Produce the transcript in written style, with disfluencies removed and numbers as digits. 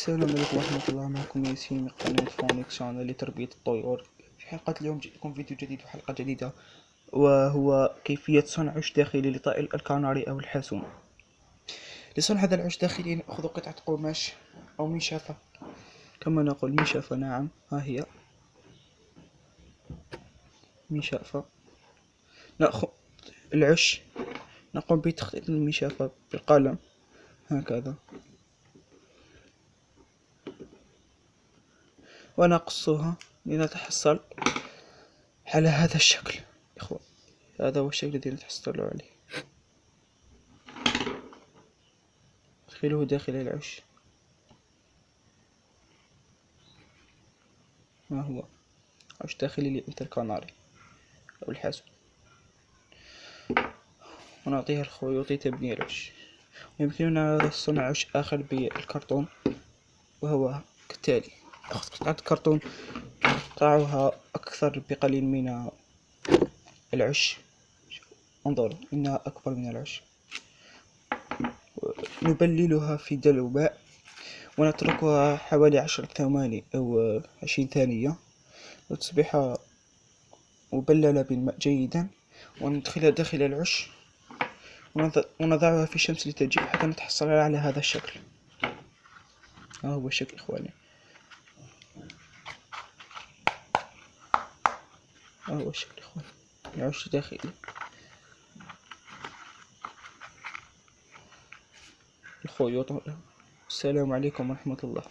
السلام عليكم ورحمة الله. معكم ياسين من قناة فونيكس لتربية الطيور. في حلقة اليوم جئتكم فيديو جديد وحلقة جديدة، وهو كيفية صنع عش داخلي لطائر الكناري أو الحاسوم. لصنع هذا العش الداخلي نأخذ قطعة قماش أو مشافة، كما نقول مشافة. نعم، ها هي مشافة. نأخذ العش، نقوم بتخطيط المشافة بالقلم هكذا، ونقصها لنتحصل على هذا الشكل. إخوة، هذا هو الشكل الذي نتحصل عليه. ندخله داخل العش. ما هو عش داخلي للإنتركناري أو الحاسوم، ونعطيها الخيوط لتبني العش. ويمكننا صنع عش آخر بالكرتون، وهو كالتالي: أخذ قطعة كرتون قطعها أكثر بقليل من العش، انظروا إنها أكبر من العش. نبللها في دلو ماء ونتركها حوالي 10 ثواني أو 20 ثانية، وتصبح مبللة بالماء جيدا، وندخلها داخل العش ونضعها في الشمس لتجف حتى نتحصل على هذا الشكل. ها هو الشكل إخواني، ها هو الشكل إخواني، العش داخلي. الخيوط. السلام عليكم ورحمة الله.